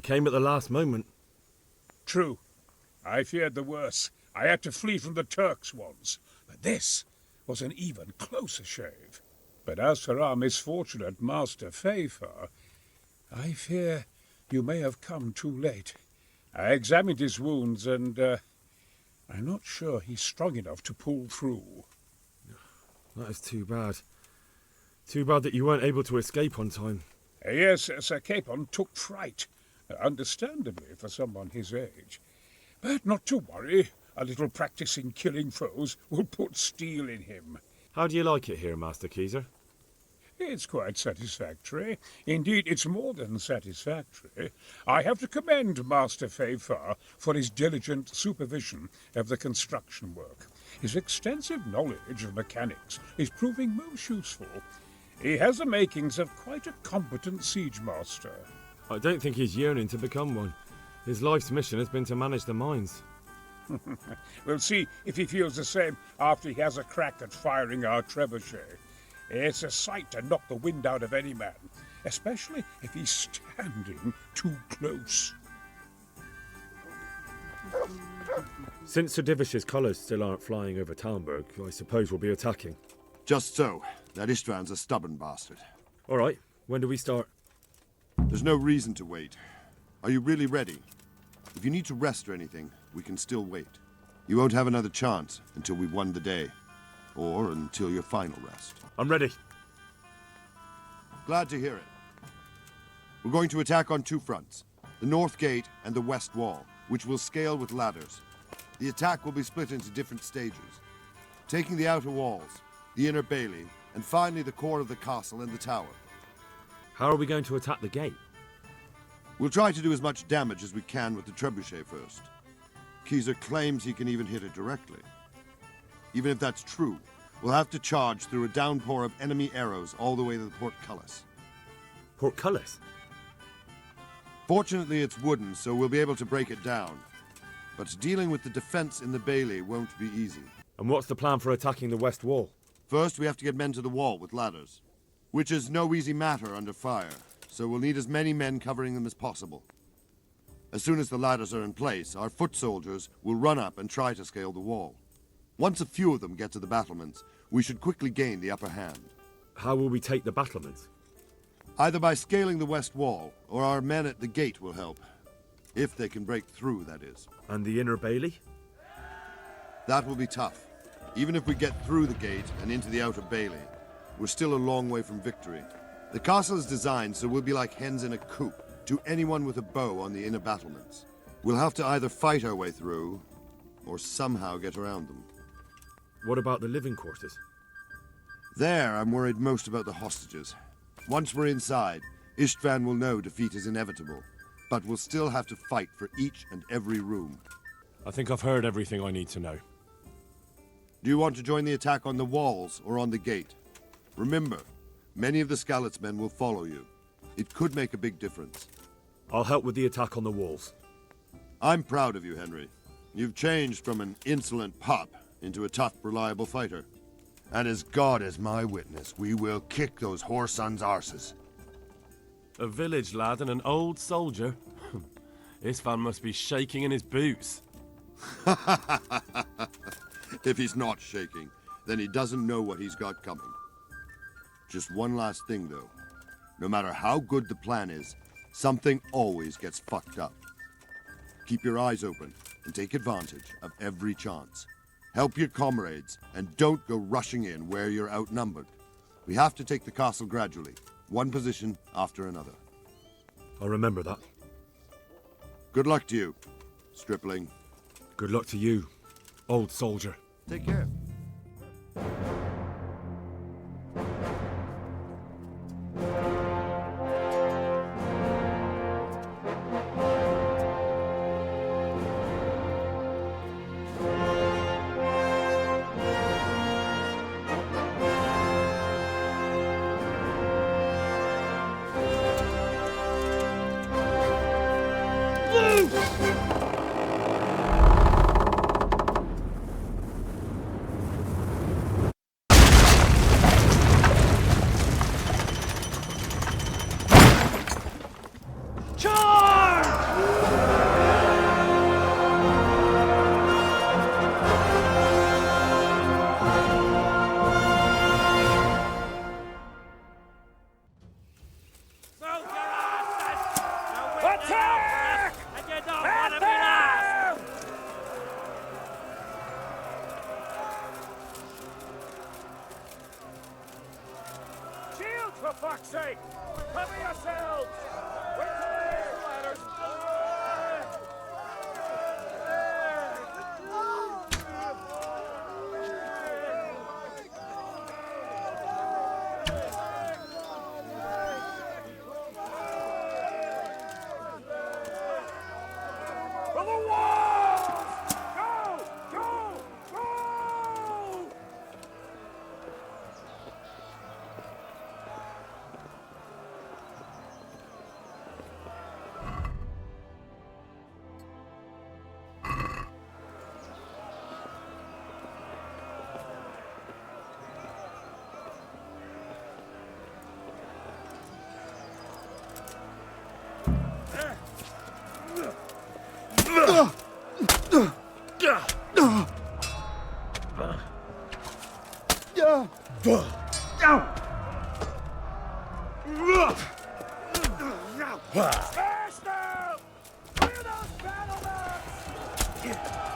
came at the last moment. True. I feared the worst. I had to flee from the Turks once. But this was an even closer shave. But as for our misfortunate Master Fafer, I fear you may have come too late. I examined his wounds and, I'm not sure he's strong enough to pull through. That is too bad. Too bad that you weren't able to escape on time. Yes, Sir Capon took fright, understandably for someone his age. But not to worry, a little practice in killing foes will put steel in him. How do you like it here, Master Keyser? It's quite satisfactory. Indeed, it's more than satisfactory. I have to commend Master Fafer for his diligent supervision of the construction work. His extensive knowledge of mechanics is proving most useful. He has the makings of quite a competent siege master. I don't think he's yearning to become one. His life's mission has been to manage the mines. We'll see if he feels the same after he has a crack at firing our trebuchet. It's a sight to knock the wind out of any man, especially if he's standing too close. Since Sir Divish's colours still aren't flying over Talmberg, I suppose we'll be attacking. Just so. That Istvand's a stubborn bastard. All right, when do we start? There's no reason to wait. Are you really ready? If you need to rest or anything, we can still wait. You won't have another chance until we've won the day. Or until your final rest. I'm ready. Glad to hear it. We're going to attack on two fronts. The north gate and the west wall, which will scale with ladders. The attack will be split into different stages. Taking the outer walls, the inner bailey, and finally the core of the castle and the tower. How are we going to attack the gate? We'll try to do as much damage as we can with the trebuchet first. Keyser claims he can even hit it directly. Even if that's true, we'll have to charge through a downpour of enemy arrows all the way to the portcullis. Portcullis? Fortunately, it's wooden, so we'll be able to break it down. But dealing with the defense in the bailey won't be easy. And what's the plan for attacking the west wall? First, we have to get men to the wall with ladders, which is no easy matter under fire, so we'll need as many men covering them as possible. As soon as the ladders are in place, our foot soldiers will run up and try to scale the wall. Once a few of them get to the battlements, we should quickly gain the upper hand. How will we take the battlements? Either by scaling the west wall, or our men at the gate will help. If they can break through, that is. And the inner bailey? That will be tough. Even if we get through the gate and into the outer bailey, we're still a long way from victory. The castle is designed so we'll be like hens in a coop to anyone with a bow on the inner battlements. We'll have to either fight our way through, or somehow get around them. What about the living quarters? There, I'm worried most about the hostages. Once we're inside, Istvand will know defeat is inevitable, but we'll still have to fight for each and every room. I think I've heard everything I need to know. Do you want to join the attack on the walls or on the gate? Remember, many of the Skalitz men will follow you. It could make a big difference. I'll help with the attack on the walls. I'm proud of you, Henry. You've changed from an insolent pup into a tough, reliable fighter. And as God is my witness, we will kick those whore sons' arses. A village lad and an old soldier? Istvand must be shaking in his boots. If he's not shaking, then he doesn't know what he's got coming. Just one last thing, though. No matter how good the plan is, something always gets fucked up. Keep your eyes open and take advantage of every chance. Help your comrades, and don't go rushing in where you're outnumbered. We have to take the castle gradually, one position after another. I'll remember that. Good luck to you, stripling. Good luck to you, old soldier. Take care. Charge! out, for fuck's sake! Cover yourselves! Wait till I raise the ladders! For the walls! Go! Go! Go! Smash them! Clear those battle maps! Smash them!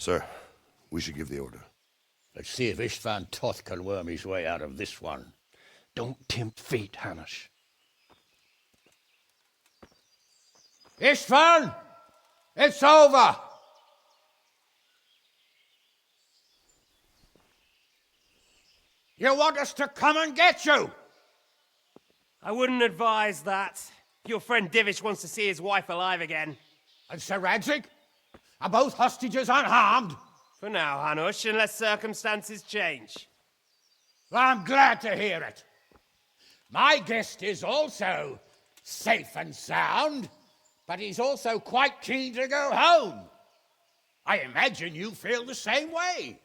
Sir, we should give the order. Let's see if Istvan Toth can worm his way out of this one. Don't tempt fate, Hanush. Istvan! It's over! You want us to come and get you? I wouldn't advise that. Your friend Divish wants to see his wife alive again. And Sir Radzig? Are both hostages unharmed? For now, Hanush, unless circumstances change. Well, I'm glad to hear it. My guest is also safe and sound, but he's also quite keen to go home. I imagine you feel the same way.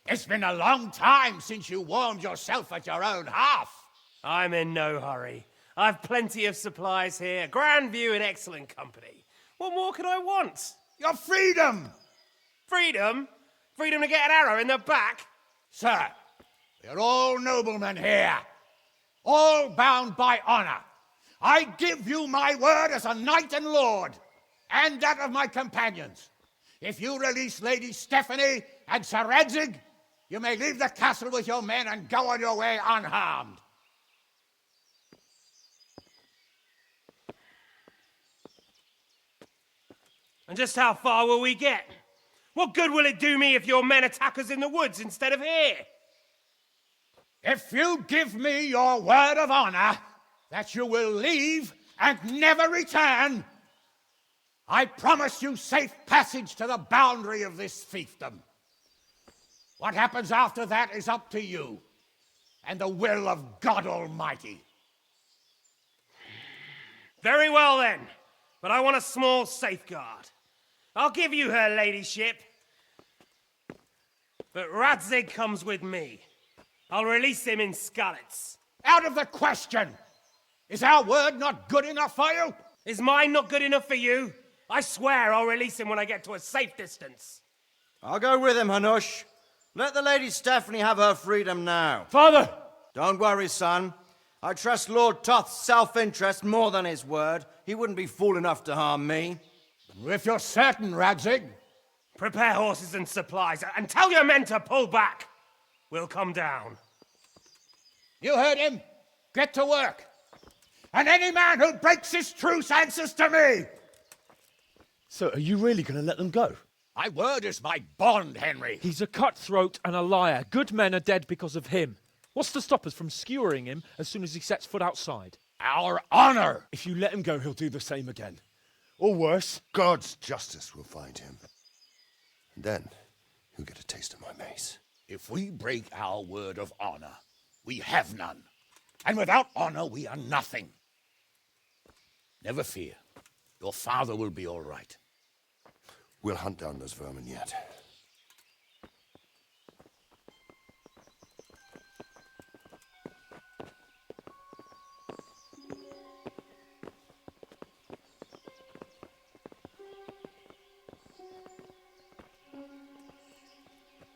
It's been a long time since you warmed yourself at your own hearth. I'm in no hurry. I've plenty of supplies here, grand view and excellent company. What more could I want? Your freedom! Freedom? Freedom to get an arrow in the back? Sir, we're all noblemen here, all bound by honor. I give you my word as a knight and lord, and that of my companions. If you release Lady Stephanie and Sir Radzig, you may leave the castle with your men and go on your way unharmed. And just how far will we get? What good will it do me if your men attack us in the woods instead of here? If you give me your word of honor that you will leave and never return, I promise you safe passage to the boundary of this fiefdom. What happens after that is up to you and the will of God Almighty. Very well then, but I want a small safeguard. I'll give you her ladyship, but Radzig comes with me. I'll release him in Skalitz. Out of the question! Is our word not good enough for you? Is mine not good enough for you? I swear I'll release him when I get to a safe distance. I'll go with him, Hanush. Let the Lady Stephanie have her freedom now. Father! Don't worry, son. I trust Lord Toth's self-interest more than his word. He wouldn't be fool enough to harm me. If you're certain, Radzig. Prepare horses and supplies, and tell your men to pull back. We'll come down. You heard him. Get to work. And any man who breaks his truce answers to me. So are you really going to let them go? My word is my bond, Henry. He's a cutthroat and a liar. Good men are dead because of him. What's to stop us from skewering him as soon as he sets foot outside? Our honor. If you let him go, he'll do the same again. Or worse. God's justice will find him. And then he'll get a taste of my mace. If we break our word of honor, we have none. And without honor, we are nothing. Never fear. Your father will be all right. We'll hunt down those vermin yet.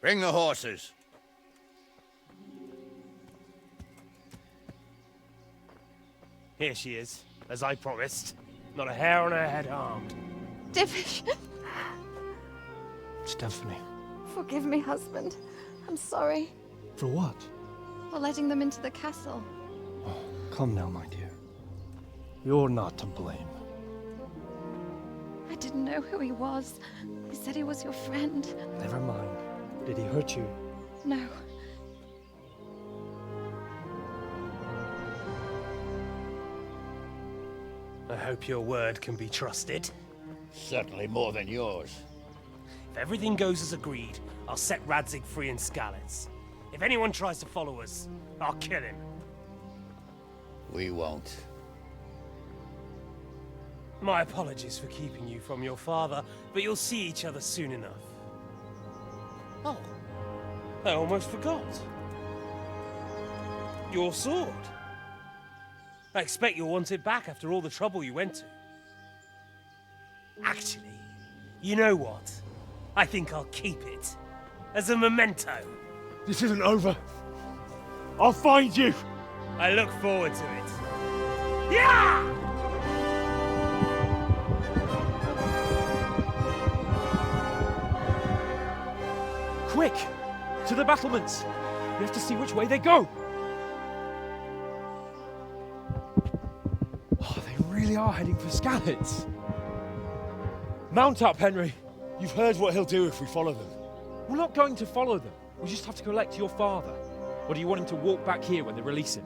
Bring the horses. Here she is, as I promised. Not a hair on her head harmed. Divish, Stephanie. forgive me, husband. I'm sorry For what? for letting them into the castle. Come now, my dear. You're not to blame. I didn't know who he was. He said he was your friend. Never mind. Did he hurt you? No. I hope your word can be trusted. Certainly more than yours. If everything goes as agreed, I'll set Radzig free in Skalitz. If anyone tries to follow us, I'll kill him. We won't. My apologies for keeping you from your father, but you'll see each other soon enough. Oh, I almost forgot. Your sword. I expect you'll want it back after all the trouble you went to. Actually, you know what? I think I'll keep it. As a memento. This isn't over. I'll find you. I look forward to it. Yeah! Quick! To the battlements! We have to see which way they go! Oh, they really are heading for Skalitz. Mount up, Henry. You've heard what he'll do if we follow them. We're not going to follow them. We just have to collect your father. Or do you want him to walk back here when they release him?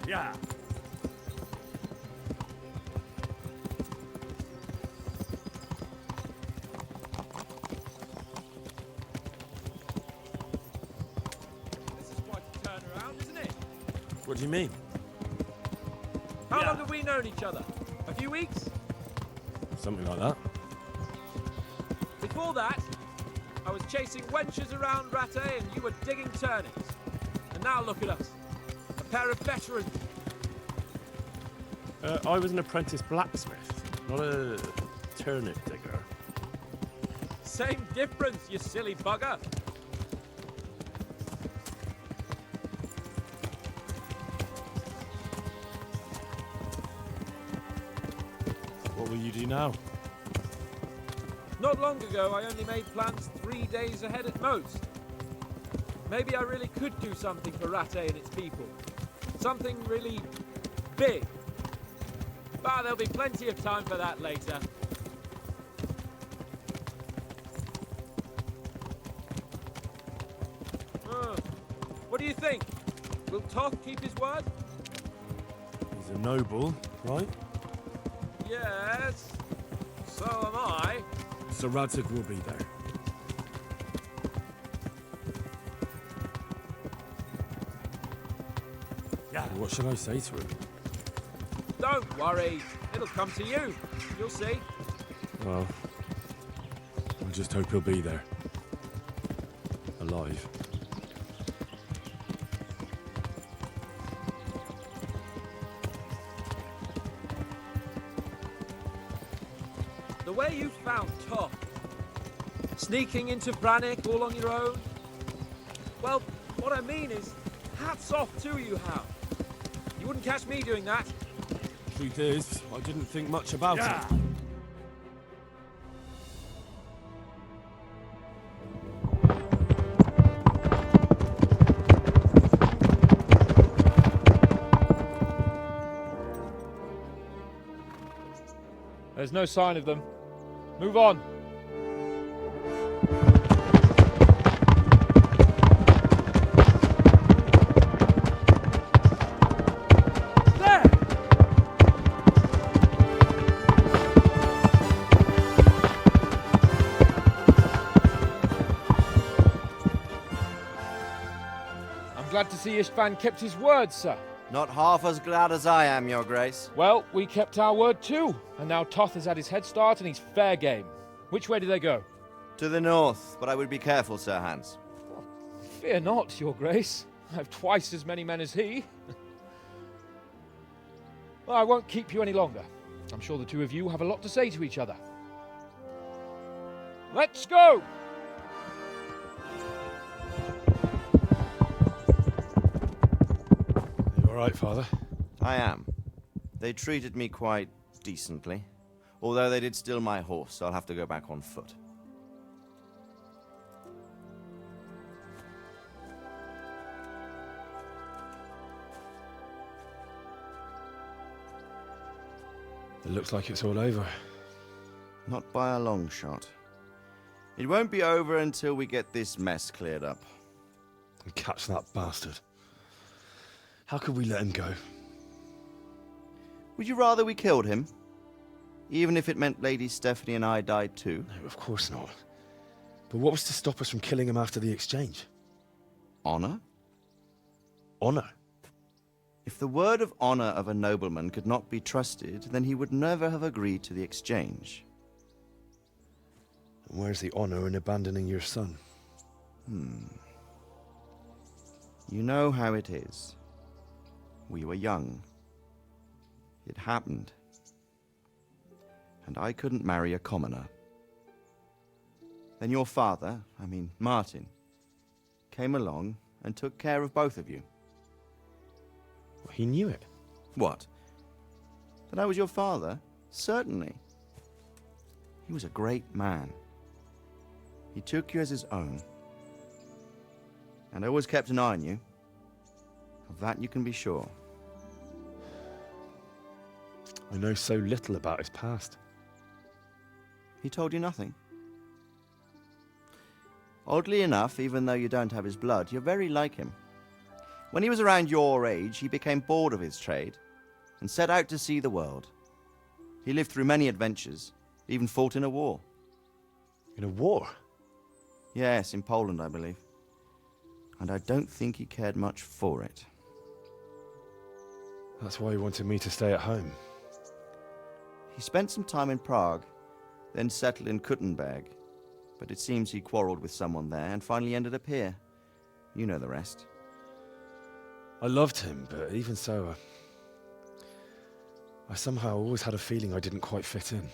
Yeah. This is quite a turnaround, isn't it? What do you mean? How long have we known each other? A few weeks? Something like that. Before that, I was chasing wenches around Ratte and you were digging turnips. And now look at us. A pair of veterans. I was an apprentice blacksmith, not a turnip digger. Same difference, you silly bugger. What will you do now? Not long ago, I only made plans 3 days ahead at most. Maybe I really could do something for Ratte and its people. Something really big. But there'll be plenty of time for that later. What do you think? Will Toth keep his word? He's a noble, right? Yes. So am I. So Radzig will be there. Yeah. What should I say to him? Don't worry. It'll come to you. You'll see. Well, I just hope he'll be there. Alive. The way you found Toth, sneaking into Brannick all on your own. Well, what I mean is, hats off to you, Hal. You wouldn't catch me doing that. Truth is, I didn't think much about it. There's no sign of them. Move on. There! I'm glad to see Istvan kept his word, sir. Not half as glad as I am, Your Grace. Well, we kept our word too, and now Toth has had his head start and he's fair game. Which way do they go? To the north, but I would be careful, Sir Hans. Fear not, Your Grace. I've twice as many men as he. Well, I won't keep you any longer. I'm sure the two of you have a lot to say to each other. Let's go! You alright, Father? I am. They treated me quite decently. Although they did steal my horse, so I'll have to go back on foot. It looks like it's all over. Not by a long shot. It won't be over until we get this mess cleared up. And catch that bastard. How could we let him go? Would you rather we killed him? Even if it meant Lady Stephanie and I died too? No, of course not. But what was to stop us from killing him after the exchange? Honor? Honor? If the word of honor of a nobleman could not be trusted, then he would never have agreed to the exchange. And where's the honor in abandoning your son? You know how it is. We were young. It happened. And I couldn't marry a commoner. Then your father, Martin, came along and took care of both of you. Well, he knew it. What? That I was your father? Certainly. He was a great man. He took you as his own. And always kept an eye on you. Of that you can be sure. I know so little about his past. He told you nothing? Oddly enough, even though you don't have his blood, you're very like him. When he was around your age, he became bored of his trade and set out to see the world. He lived through many adventures, even fought in a war. In a war? Yes, in Poland, I believe. And I don't think he cared much for it. That's why he wanted me to stay at home. He spent some time in Prague, then settled in Kuttenberg. But it seems he quarreled with someone there and finally ended up here. You know the rest. I loved him, but even so, I somehow always had a feeling I didn't quite fit in.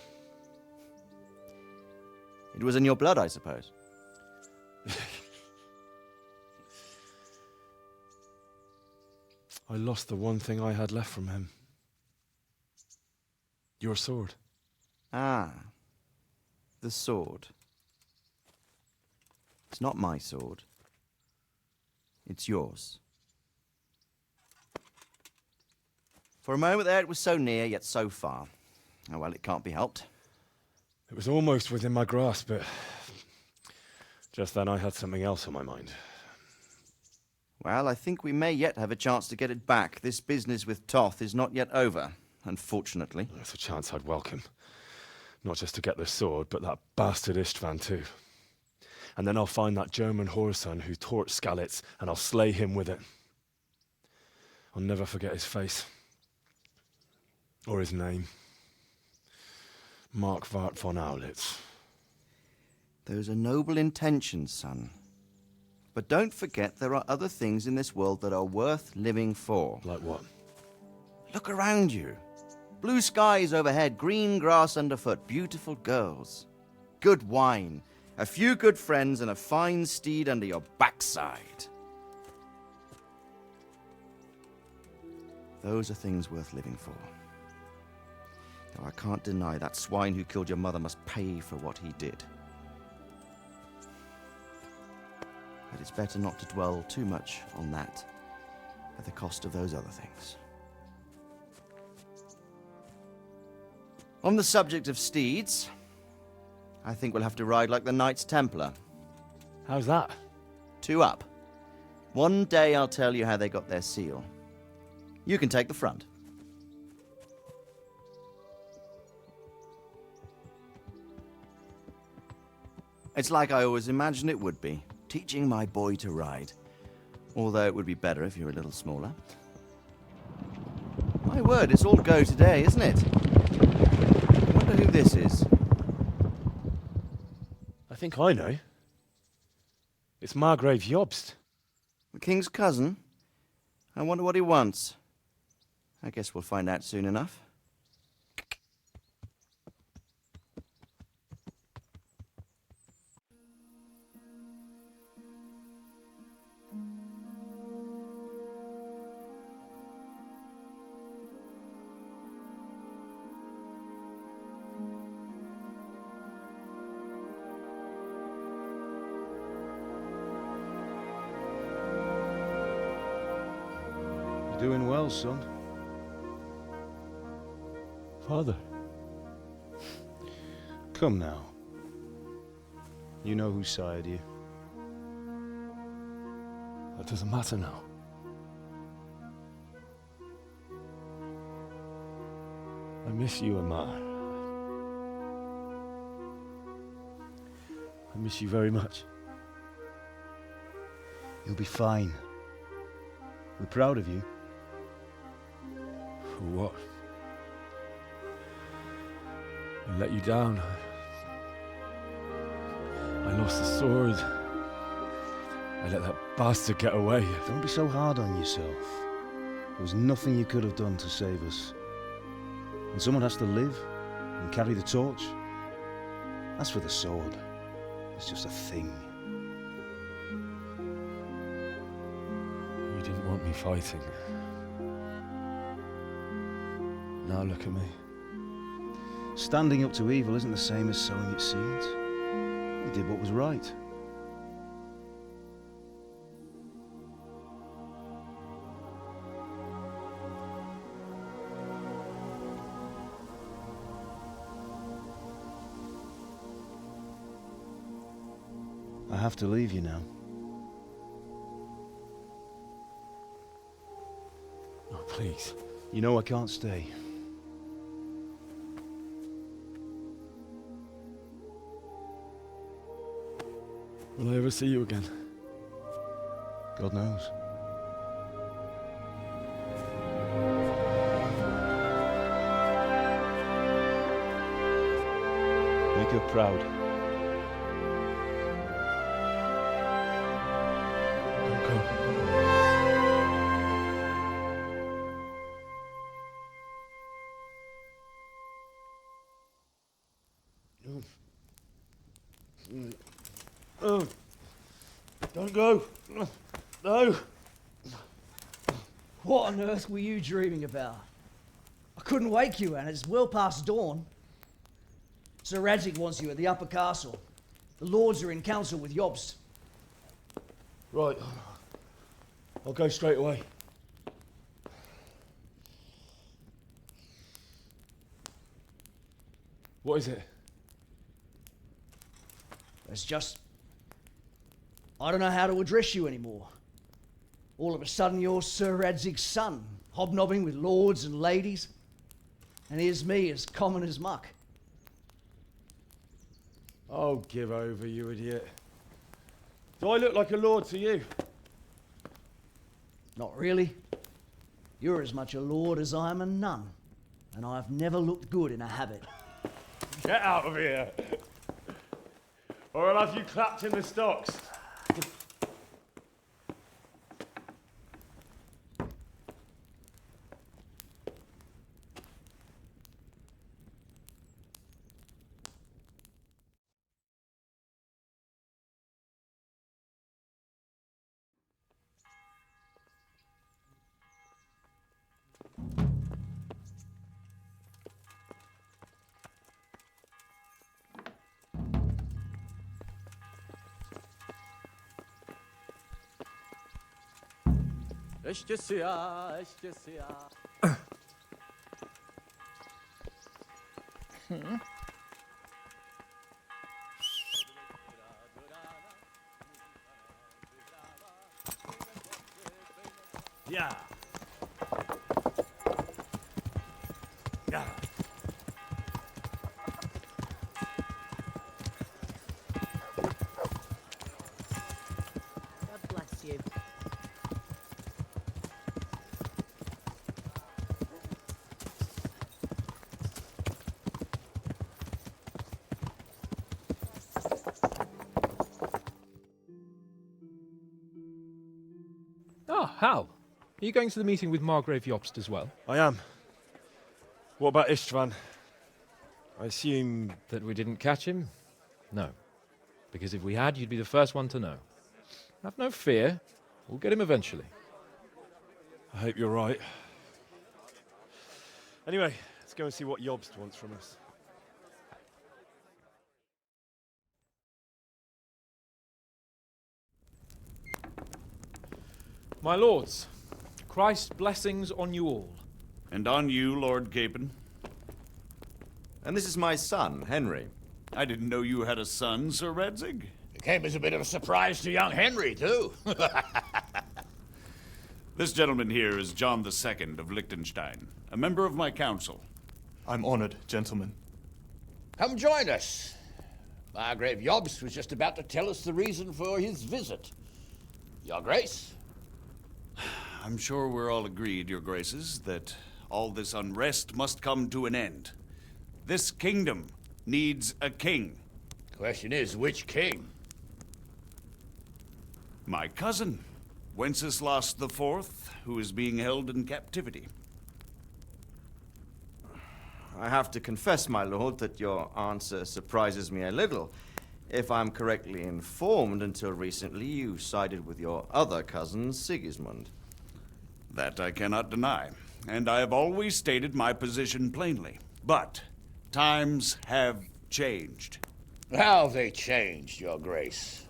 It was in your blood, I suppose. I lost the one thing I had left from him. Your sword. Ah, the sword. It's not my sword. It's yours. For a moment there, it was so near, yet so far. Oh, well, it can't be helped. It was almost within my grasp, but just then I had something else on my mind. Well, I think we may yet have a chance to get it back. This business with Toth is not yet over, unfortunately. That's a chance I'd welcome. Not just to get the sword, but that bastard Istvan too. And then I'll find that German whoreson who torched Skalitz, and I'll slay him with it. I'll never forget his face. Or his name. Mark Vart von Aulitz. Those are noble intentions, son. But don't forget there are other things in this world that are worth living for. Like what? Look around you. Blue skies overhead, green grass underfoot, beautiful girls. Good wine, a few good friends, and a fine steed under your backside. Those are things worth living for. Though I can't deny that swine who killed your mother must pay for what he did. But it's better not to dwell too much on that at the cost of those other things. On the subject of steeds, I think we'll have to ride like the Knights Templar. How's that? 2 up. One day I'll tell you how they got their seal. You can take the front. It's like I always imagined it would be, teaching my boy to ride. Although it would be better if you were a little smaller. My word, it's all go today, isn't it? I wonder who this is. I think I know. It's Margrave Jobst. The king's cousin? I wonder what he wants. I guess we'll find out soon enough. You're doing well, son. Father. Come now. You know who sired you. That doesn't matter now. I miss you, Amar. I miss you very much. You'll be fine. We're proud of you. For what? I let you down. I lost the sword. I let that bastard get away. Don't be so hard on yourself. There was nothing you could have done to save us. And someone has to live and carry the torch. As for the sword, it's just a thing. You didn't want me fighting. Now look at me. Standing up to evil isn't the same as sowing its seeds. You did what was right. I have to leave you now. Oh, please. You know I can't stay. Will I ever see you again? God knows. Make her proud. Don't go. Oh, don't go. No. What on earth were you dreaming about? I couldn't wake you, and it's well past dawn. Sir Radzig wants you at the upper castle. The lords are in council with Jobst. Right. I'll go straight away. What is it? It's just... I don't know how to address you anymore. All of a sudden you're Sir Radzig's son, hobnobbing with lords and ladies. And here's me, as common as muck. Oh, give over, you idiot. Do I look like a lord to you? Not really. You're as much a lord as I am a nun. And I've never looked good in a habit. Get out of here! Or I'll have you clapped in the stocks. Yeah. Yeah. God bless you. Oh, Hal. Are you going to the meeting with Margrave Jobst as well? I am. What about Istvan? I assume... That we didn't catch him? No. Because if we had, you'd be the first one to know. Have no fear. We'll get him eventually. I hope you're right. Anyway, let's go and see what Jobst wants from us. My lords, Christ's blessings on you all. And on you, Lord Capon. And this is my son, Henry. I didn't know you had a son, Sir Redzig. It came as a bit of a surprise to young Henry, too. This gentleman here is John II of Liechtenstein, a member of my council. I'm honored, gentlemen. Come join us. Margrave Jobst was just about to tell us the reason for his visit. Your Grace? I'm sure we're all agreed, Your Graces, that all this unrest must come to an end. This kingdom needs a king. Question is, which king? My cousin, Wenceslas IV, who is being held in captivity. I have to confess, my lord, that your answer surprises me a little. If I'm correctly informed, until recently you sided with your other cousin, Sigismund. That I cannot deny, and I have always stated my position plainly. But times have changed. How have they changed, Your Grace?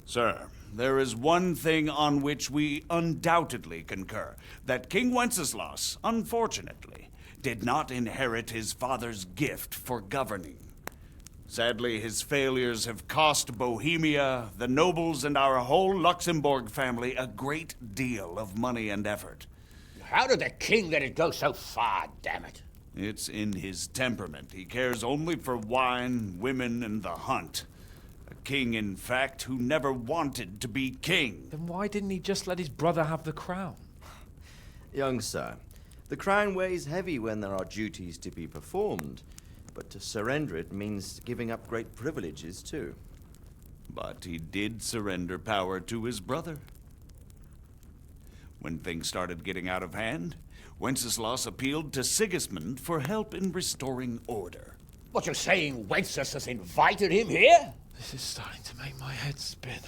Sir, there is one thing on which we undoubtedly concur, that King Wenceslas, unfortunately, did not inherit his father's gift for governing. Sadly, his failures have cost Bohemia, the nobles, and our whole Luxembourg family a great deal of money and effort. How did the king let it go so far, damn it? It's in his temperament. He cares only for wine, women, and the hunt. A king, in fact, who never wanted to be king. Then why didn't he just let his brother have the crown? Young sir, the crown weighs heavy when there are duties to be performed. But to surrender it means giving up great privileges, too. But he did surrender power to his brother. When things started getting out of hand, Wenceslas appealed to Sigismund for help in restoring order. What, you're saying Wenceslas has invited him here? This is starting to make my head spin.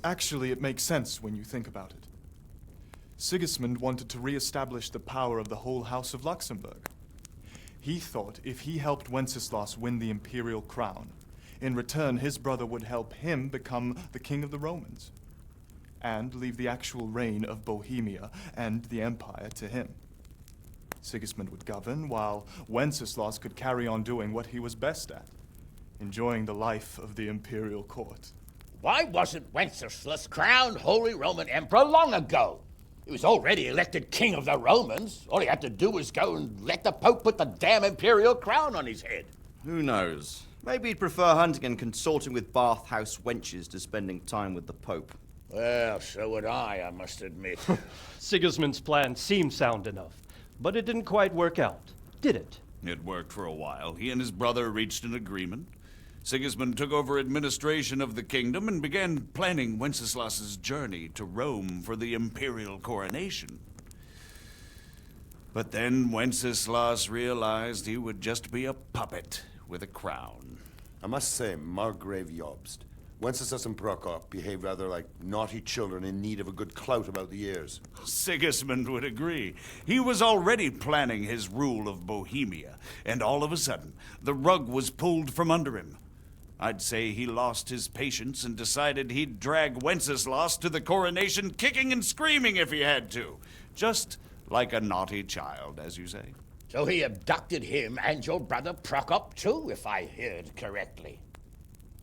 Actually, it makes sense when you think about it. Sigismund wanted to re-establish the power of the whole House of Luxembourg. He thought if he helped Wenceslas win the imperial crown, in return his brother would help him become the king of the Romans, and leave the actual reign of Bohemia and the empire to him. Sigismund would govern, while Wenceslas could carry on doing what he was best at, enjoying the life of the imperial court. Why wasn't Wenceslas crowned Holy Roman Emperor long ago? He was already elected king of the Romans. All he had to do was go and let the Pope put the damn imperial crown on his head. Who knows? Maybe he'd prefer hunting and consorting with bathhouse wenches to spending time with the Pope. Well, so would I must admit. Sigismund's plan seemed sound enough, but it didn't quite work out, did it? It worked for a while. He and his brother reached an agreement. Sigismund took over administration of the kingdom and began planning Wenceslas's journey to Rome for the imperial coronation. But then Wenceslas realized he would just be a puppet with a crown. I must say, Margrave Jobst, Wenceslas and Prokop behave rather like naughty children in need of a good clout about the ears. Sigismund would agree. He was already planning his rule of Bohemia, and all of a sudden, the rug was pulled from under him. I'd say he lost his patience and decided he'd drag Wenceslas to the coronation kicking and screaming if he had to. Just like a naughty child, as you say. So he abducted him and your brother Prokop too, if I heard correctly.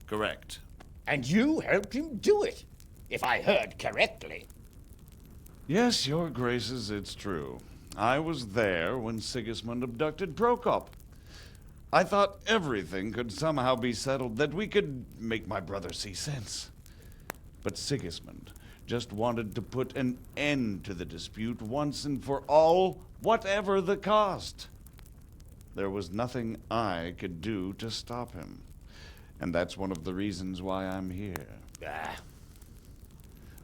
Correct. And you helped him do it, if I heard correctly. Yes, Your Graces, it's true. I was there when Sigismund abducted Prokop. I thought everything could somehow be settled, that we could make my brother see sense. But Sigismund just wanted to put an end to the dispute once and for all, whatever the cost. There was nothing I could do to stop him. And that's one of the reasons why I'm here.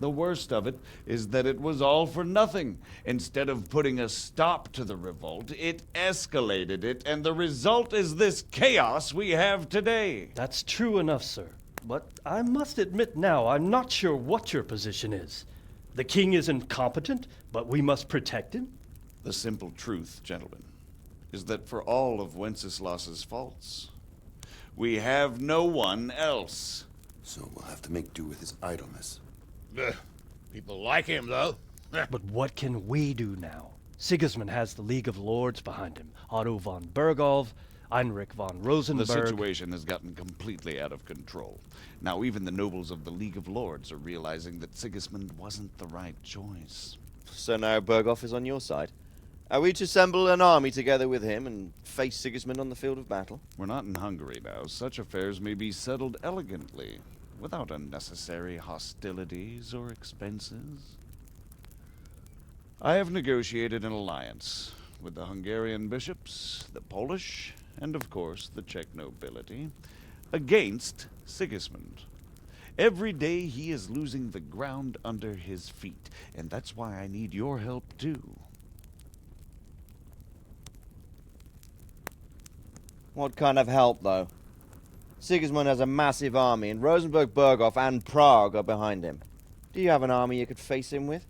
The worst of it is that it was all for nothing. Instead of putting a stop to the revolt, it escalated it, and the result is this chaos we have today. That's true enough, sir. But I must admit now, I'm not sure what your position is. The king is incompetent, but we must protect him? The simple truth, gentlemen, is that for all of Wenceslas's faults, we have no one else. So we'll have to make do with his idleness. People like him, though. But what can we do now? Sigismund has the League of Lords behind him. Otto von Berghoff, Heinrich von Rosenberg. The situation has gotten completely out of control. Now even the nobles of the League of Lords are realizing that Sigismund wasn't the right choice. So now Berghoff is on your side. Are we to assemble an army together with him and face Sigismund on the field of battle? We're not in Hungary now. Such affairs may be settled elegantly, without unnecessary hostilities or expenses. I have negotiated an alliance with the Hungarian bishops, the Polish, and of course the Czech nobility, against Sigismund. Every day he is losing the ground under his feet, and that's why I need your help too. What kind of help, though? Sigismund has a massive army, and Rosenberg, Berghoff, and Prague are behind him. Do you have an army you could face him with?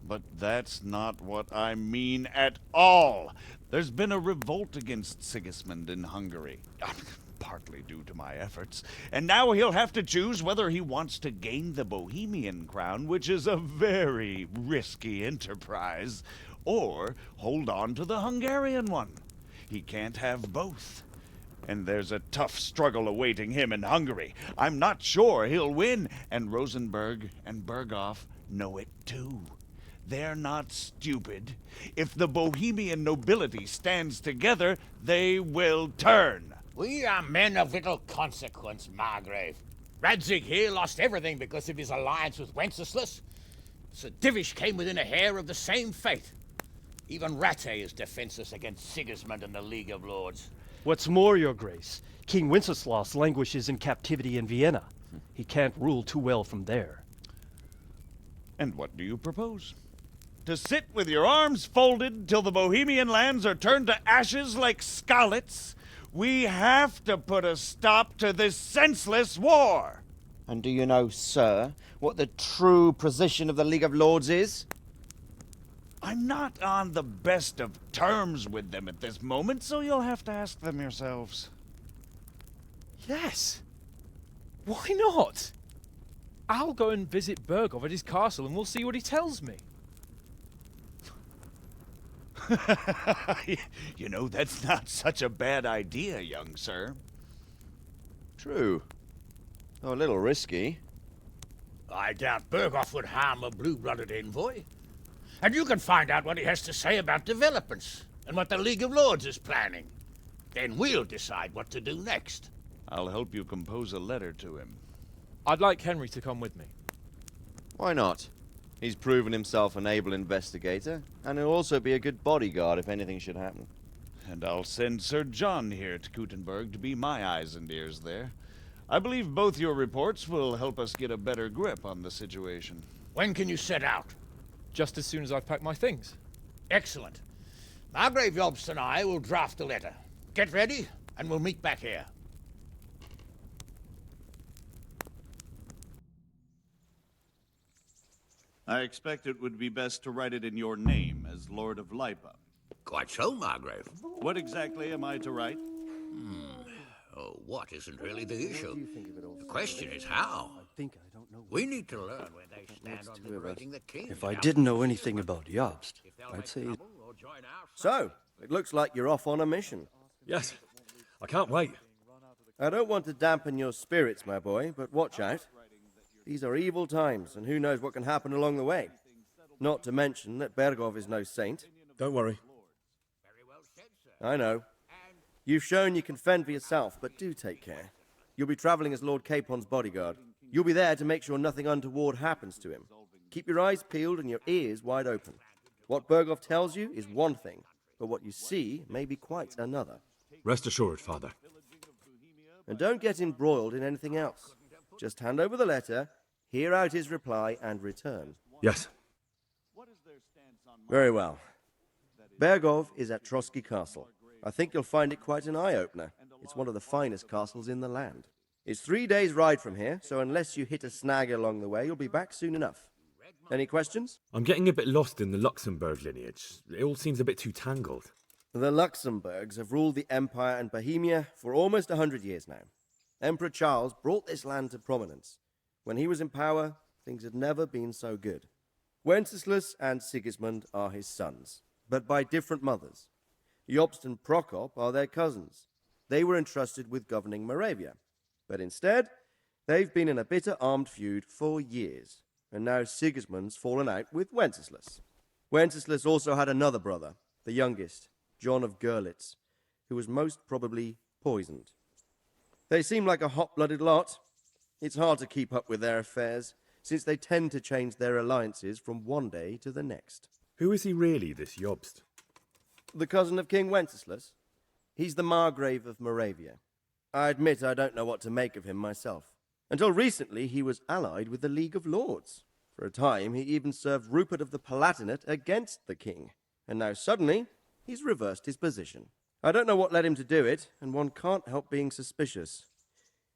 But that's not what I mean at all. There's been a revolt against Sigismund in Hungary, partly due to my efforts, and now he'll have to choose whether he wants to gain the Bohemian crown, which is a very risky enterprise, or hold on to the Hungarian one. He can't have both. And there's a tough struggle awaiting him in Hungary. I'm not sure he'll win, and Rosenberg and Berghoff know it too. They're not stupid. If the Bohemian nobility stands together, they will turn. We are men of little consequence, Margrave. Radzig here lost everything because of his alliance with Wenceslas. Sir Divish came within a hair of the same fate. Even Rattay is defenseless against Sigismund and the League of Lords. What's more, your grace, King Wenceslas languishes in captivity in Vienna. He can't rule too well from there. And what do you propose? To sit with your arms folded till the Bohemian lands are turned to ashes like Skalitz? We have to put a stop to this senseless war! And do you know, sir, what the true position of the League of Lords is? I'm not on the best of terms with them at this moment, so you'll have to ask them yourselves. Yes. Why not? I'll go and visit Berghoff at his castle and we'll see what he tells me. You know, that's not such a bad idea, young sir. True. Though a little risky. I doubt Berghoff would harm a blue-blooded envoy. And you can find out what he has to say about developments and what the League of Lords is planning. Then we'll decide what to do next. I'll help you compose a letter to him. I'd like Henry to come with me. Why not? He's proven himself an able investigator, and he'll also be a good bodyguard if anything should happen. And I'll send Sir John here to Kuttenberg to be my eyes and ears there. I believe both your reports will help us get a better grip on the situation. When can you set out? Just as soon as I've packed my things. Excellent. Margrave Jobst and I will draft a letter. Get ready, and we'll meet back here. I expect it would be best to write it in your name as Lord of Lipa. Quite so, Margrave. What exactly am I to write? Oh, what isn't really the issue? The question is how. We need to learn where they stand on liberating the king. If I didn't know anything about Jobst, I'd say... So, it looks like you're off on a mission. Yes, I can't wait. I don't want to dampen your spirits, my boy, but watch out. These are evil times, and who knows what can happen along the way. Not to mention that Berghoff is no saint. Don't worry. I know. You've shown you can fend for yourself, but do take care. You'll be traveling as Lord Capon's bodyguard. You'll be there to make sure nothing untoward happens to him. Keep your eyes peeled and your ears wide open. What Berghoff tells you is one thing, but what you see may be quite another. Rest assured, Father. And don't get embroiled in anything else. Just hand over the letter, hear out his reply, and return. Yes. Very well. Bergov is at Trotsky Castle. I think you'll find it quite an eye-opener. It's one of the finest castles in the land. It's 3 days' ride from here, so unless you hit a snag along the way, you'll be back soon enough. Any questions? I'm getting a bit lost in the Luxembourg lineage. It all seems a bit too tangled. The Luxembourgs have ruled the Empire and Bohemia for almost 100 years now. Emperor Charles brought this land to prominence. When he was in power, things had never been so good. Wenceslas and Sigismund are his sons, but by different mothers. Jobst and Prokop are their cousins. They were entrusted with governing Moravia. But instead, they've been in a bitter armed feud for years, and now Sigismund's fallen out with Wenceslas. Wenceslas also had another brother, the youngest, John of Görlitz, who was most probably poisoned. They seem like a hot-blooded lot. It's hard to keep up with their affairs, since they tend to change their alliances from one day to the next. Who is he really, this Jobst? The cousin of King Wenceslas. He's the Margrave of Moravia. I admit I don't know what to make of him myself. Until recently, he was allied with the League of Lords. For a time, he even served Rupert of the Palatinate against the king. And now suddenly, he's reversed his position. I don't know what led him to do it, and one can't help being suspicious.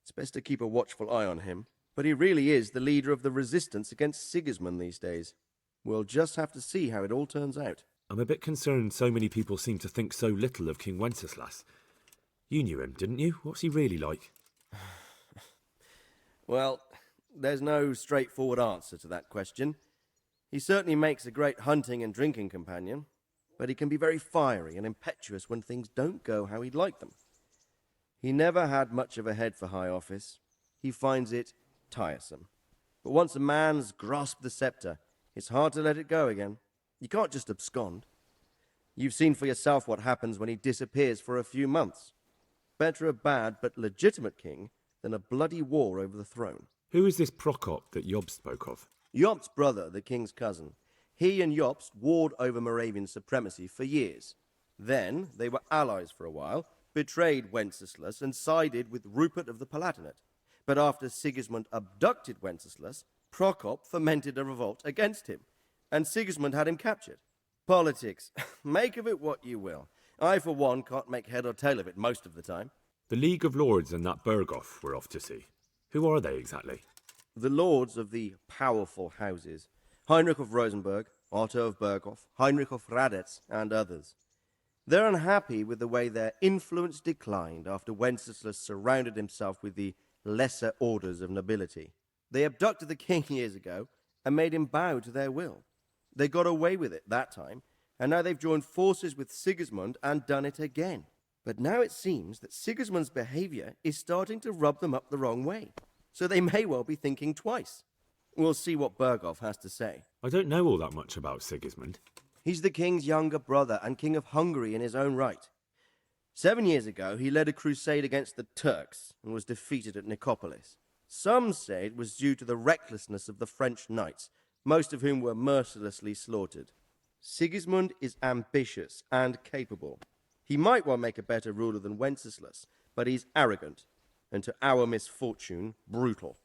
It's best to keep a watchful eye on him, but he really is the leader of the resistance against Sigismund these days. We'll just have to see how it all turns out. I'm a bit concerned so many people seem to think so little of King Wenceslas. You knew him, didn't you? What's he really like? Well, there's no straightforward answer to that question. He certainly makes a great hunting and drinking companion, but he can be very fiery and impetuous when things don't go how he'd like them. He never had much of a head for high office. He finds it tiresome. But once a man's grasped the scepter, it's hard to let it go again. You can't just abscond. You've seen for yourself what happens when he disappears for a few months. Better a bad but legitimate king than a bloody war over the throne. Who is this Prokop that Job spoke of? Jobst's brother, the king's cousin. He and Jobst warred over Moravian supremacy for years. Then they were allies for a while, betrayed Wenceslas and sided with Rupert of the Palatinate. But after Sigismund abducted Wenceslas, Prokop fomented a revolt against him, and Sigismund had him captured. Politics. Make of it what you will. I, for one, can't make head or tail of it most of the time. The League of Lords and that Berghoff we're off to see. Who are they exactly? The lords of the powerful houses. Heinrich of Rosenberg, Otto of Berghoff, Heinrich of Radetz, and others. They're unhappy with the way their influence declined after Wenceslas surrounded himself with the lesser orders of nobility. They abducted the king years ago and made him bow to their will. They got away with it that time, and now they've joined forces with Sigismund and done it again. But now it seems that Sigismund's behavior is starting to rub them up the wrong way, so they may well be thinking twice. We'll see what Berghoff has to say. I don't know all that much about Sigismund. He's the king's younger brother and king of Hungary in his own right. 7 years ago, he led a crusade against the Turks and was defeated at Nicopolis. Some say it was due to the recklessness of the French knights, most of whom were mercilessly slaughtered. Sigismund is ambitious and capable. He might well make a better ruler than Wenceslas, but he's arrogant, and to our misfortune, brutal.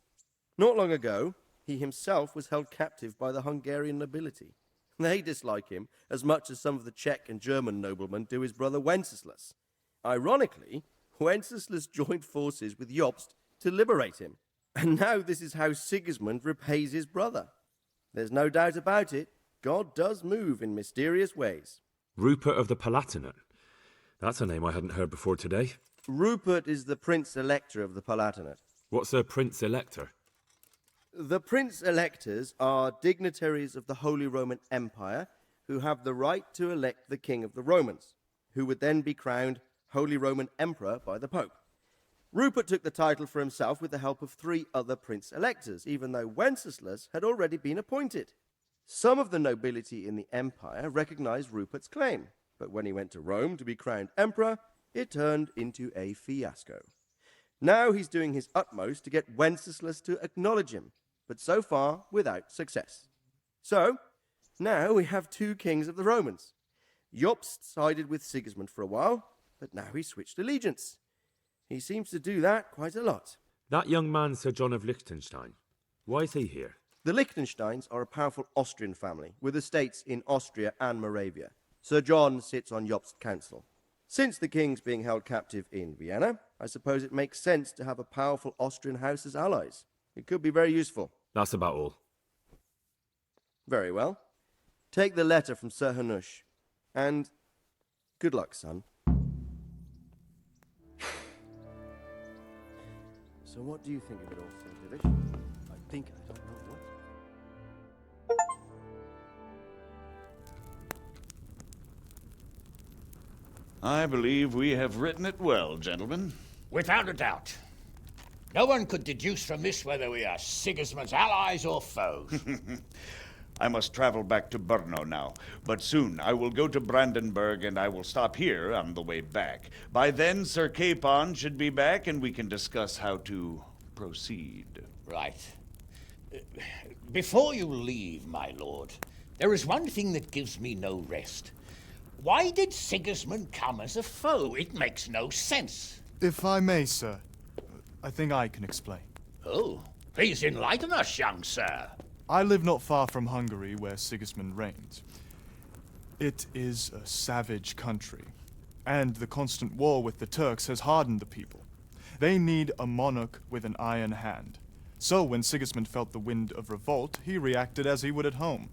Not long ago, he himself was held captive by the Hungarian nobility. They dislike him as much as some of the Czech and German noblemen do his brother Wenceslas. Ironically, Wenceslas joined forces with Jobst to liberate him, and now this is how Sigismund repays his brother. There's no doubt about it, God does move in mysterious ways. Rupert of the Palatinate. That's a name I hadn't heard before today. Rupert is the Prince-Elector of the Palatinate. What's a Prince-Elector? The Prince-Electors are dignitaries of the Holy Roman Empire who have the right to elect the King of the Romans, who would then be crowned Holy Roman Emperor by the Pope. Rupert took the title for himself with the help of 3 other Prince-Electors, even though Wenceslas had already been appointed. Some of the nobility in the empire recognized Rupert's claim, but when he went to Rome to be crowned emperor, it turned into a fiasco. Now he's doing his utmost to get Wenceslas to acknowledge him, but so far without success. So, now we have 2 kings of the Romans. Jobst sided with Sigismund for a while, but now he's switched allegiance. He seems to do that quite a lot. That young man, Sir John of Liechtenstein. Why is he here? The Liechtensteins are a powerful Austrian family with estates in Austria and Moravia. Sir John sits on Jobst's council. Since the king's being held captive in Vienna, I suppose it makes sense to have a powerful Austrian house as allies. It could be very useful. That's about all. Very well. Take the letter from Sir Hanush. And good luck, son. So what do you think of it all, Sir Divish? I think I don't know what. I believe we have written it well, gentlemen. Without a doubt. No one could deduce from this whether we are Sigismund's allies or foes. I must travel back to Brno now, but soon I will go to Brandenburg and I will stop here on the way back. By then, Sir Capon should be back and we can discuss how to proceed. Right. Before you leave, my lord, there is one thing that gives me no rest. Why did Sigismund come as a foe? It makes no sense. If I may, sir, I think I can explain. Oh, please enlighten us, young sir. I live not far from Hungary, where Sigismund reigns. It is a savage country, and the constant war with the Turks has hardened the people. They need a monarch with an iron hand. So when Sigismund felt the wind of revolt, he reacted as he would at home.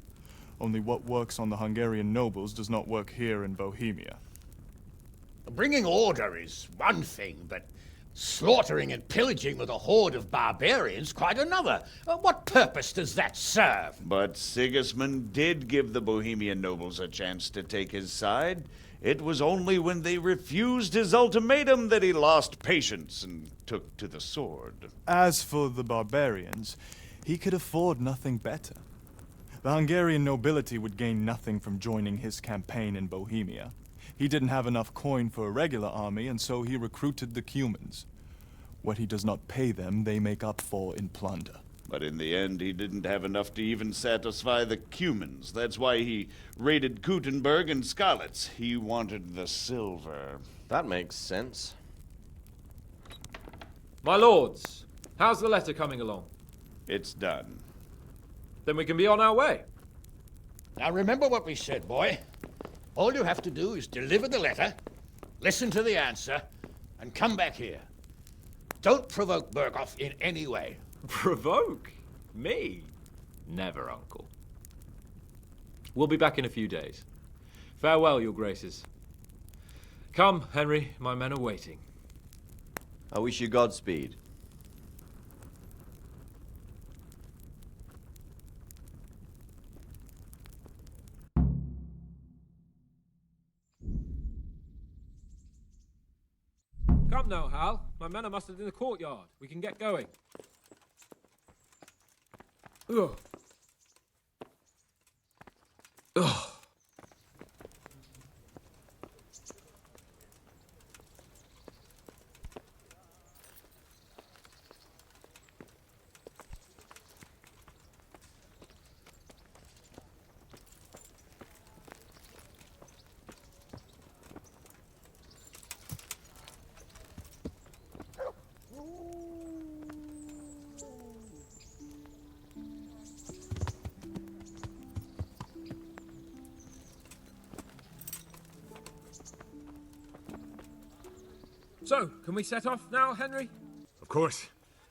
Only what works on the Hungarian nobles does not work here in Bohemia. Bringing order is one thing, but slaughtering and pillaging with a horde of barbarians quite another. What purpose does that serve? But Sigismund did give the Bohemian nobles a chance to take his side. It was only when they refused his ultimatum that he lost patience and took to the sword. As for the barbarians, he could afford nothing better. The Hungarian nobility would gain nothing from joining his campaign in Bohemia. He didn't have enough coin for a regular army, and so he recruited the Cumans. What he does not pay them, they make up for in plunder. But in the end, he didn't have enough to even satisfy the Cumans. That's why he raided Kuttenberg and Skalitz. He wanted the silver. That makes sense. My lords, how's the letter coming along? It's done. Then we can be on our way. Now remember what we said, boy. All you have to do is deliver the letter, listen to the answer, and come back here. Don't provoke Berghoff in any way. Provoke? Me? Never, Uncle. We'll be back in a few days. Farewell, your graces. Come, Henry, my men are waiting. I wish you Godspeed. Come now, Hal. My men are mustered in the courtyard. We can get going. Ugh. Ugh. So, can we set off now, Henry? Of course.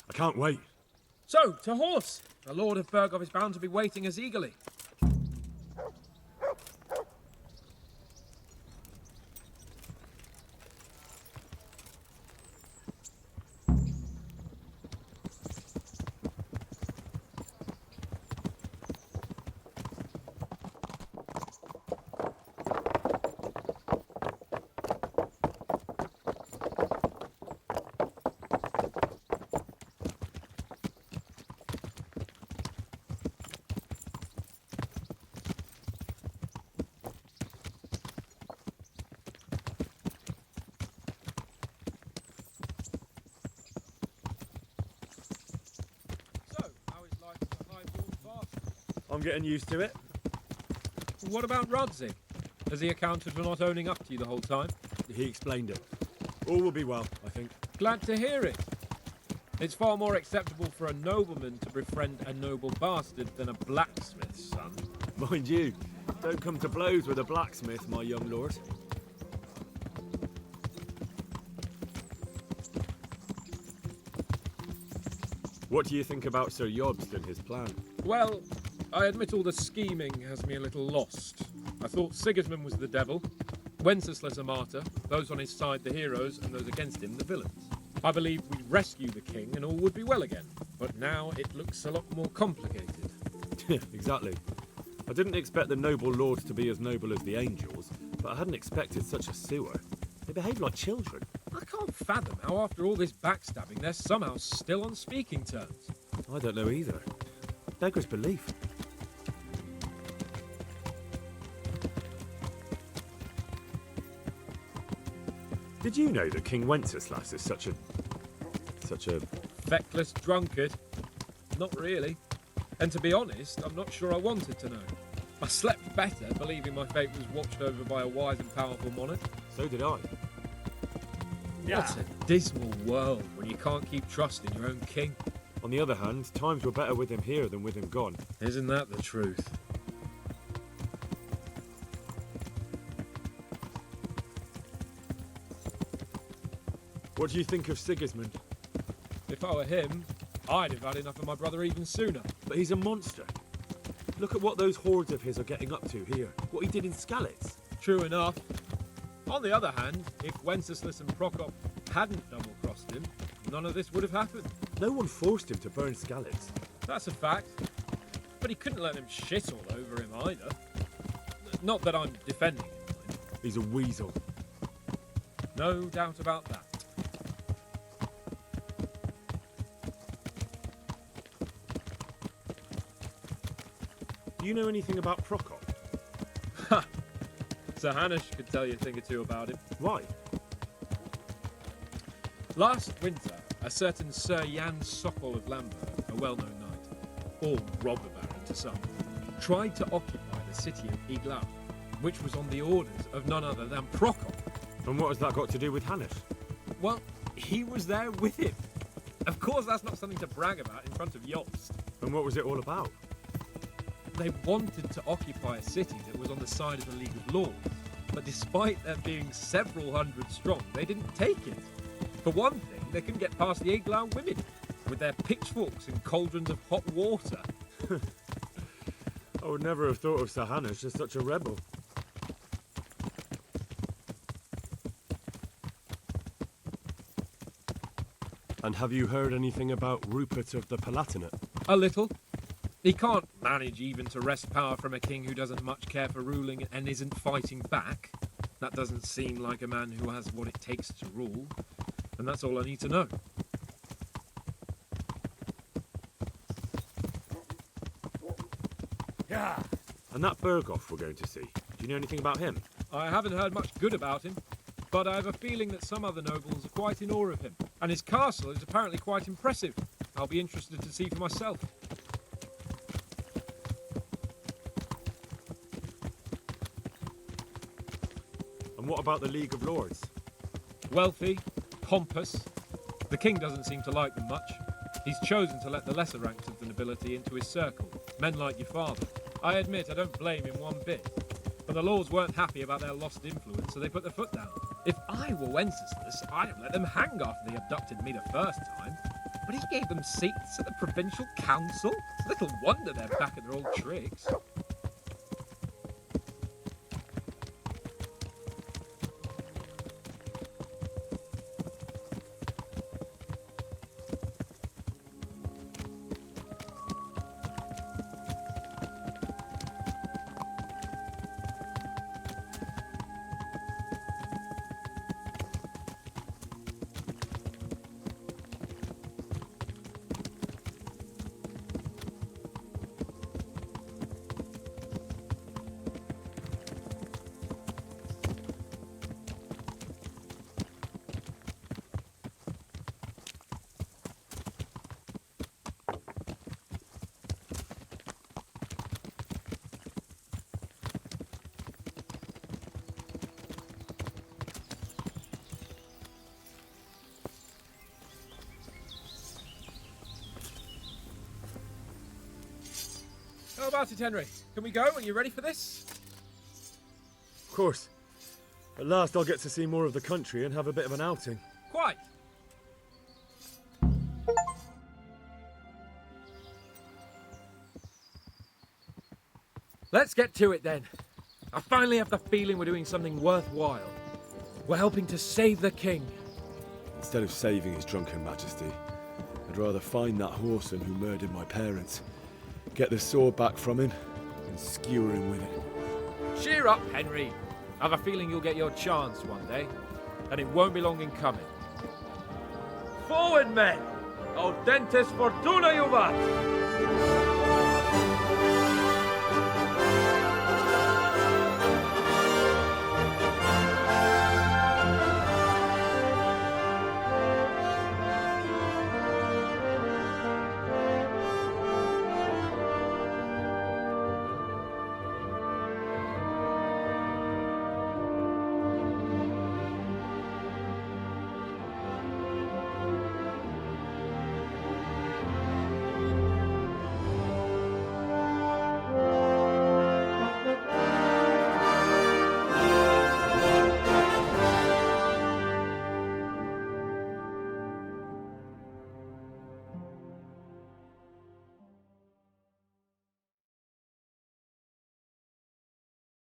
I can't wait. So, to horse! The Lord of Berghoff is bound to be waiting as eagerly. I'm getting used to it. What about Radzig? Has he accounted for not owning up to you the whole time? He explained it. All will be well, I think. Glad to hear it. It's far more acceptable for a nobleman to befriend a noble bastard than a blacksmith's son. Mind you, don't come to blows with a blacksmith, my young lord. What do you think about Sir Jobst and his plan? Well, I admit all the scheming has me a little lost. I thought Sigismund was the devil, Wenceslas a martyr, those on his side the heroes, and those against him the villains. I believed we'd rescue the king and all would be well again, but now it looks a lot more complicated. Exactly. I didn't expect the noble lords to be as noble as the angels, but I hadn't expected such a sewer. They behave like children. I can't fathom how after all this backstabbing they're somehow still on speaking terms. I don't know either. Beggars belief. Did you know that King Wenceslas is such a... Feckless drunkard? Not really. And to be honest, I'm not sure I wanted to know. I slept better believing my fate was watched over by a wise and powerful monarch. So did I. What a dismal world when you can't keep trusting your own king. On the other hand, times were better with him here than with him gone. Isn't that the truth? What do you think of Sigismund? If I were him, I'd have had enough of my brother even sooner. But he's a monster. Look at what those hordes of his are getting up to here. What he did in Skalitz. True enough. On the other hand, if Wenceslas and Prokop hadn't double-crossed him, none of this would have happened. No one forced him to burn Skalitz. That's a fact. But he couldn't let them shit all over him either. Not that I'm defending him, mind. He's a weasel. No doubt about that. Do you know anything about Prokop? Ha! Sir Hanush could tell you a thing or two about him. Why? Last winter, a certain Sir Jan Sokol of Lamberg, a well-known knight, or robber baron to some, tried to occupy the city of Iglau, which was on the orders of none other than Prokop. And what has that got to do with Hanush? Well, he was there with him. Of course, that's not something to brag about in front of Jobst. And what was it all about? They wanted to occupy a city that was on the side of the League of Lords, but despite there being several hundred strong, they didn't take it. For one thing, they couldn't get past the Iglau women, with their pitchforks and cauldrons of hot water. I would never have thought of Sir Hanush as such a rebel. And have you heard anything about Rupert of the Palatinate? A little. He can't manage even to wrest power from a king who doesn't much care for ruling and isn't fighting back. That doesn't seem like a man who has what it takes to rule. And that's all I need to know. Yeah. And that Berghoff we're going to see, do you know anything about him? I haven't heard much good about him, but I have a feeling that some other nobles are quite in awe of him. And his castle is apparently quite impressive. I'll be interested to see for myself. And what about the League of Lords? Wealthy, pompous. The king doesn't seem to like them much. He's chosen to let the lesser ranks of the nobility into his circle, men like your father. I admit I don't blame him one bit. But the lords weren't happy about their lost influence, so they put their foot down. If I were Wenceslas, I'd have let them hang after they abducted me the first time. But he gave them seats at the provincial council. Little wonder they're back at their old tricks. How about it, Henry? Can we go? Are you ready for this? Of course. At last I'll get to see more of the country and have a bit of an outing. Quite. Let's get to it then. I finally have the feeling we're doing something worthwhile. We're helping to save the king. Instead of saving his drunken majesty, I'd rather find that whoreson who murdered my parents, get the sword back from him, and skewer him with it. Cheer up, Henry. I have a feeling you'll get your chance one day, and it won't be long in coming. Forward, men! Audentes fortuna juvat!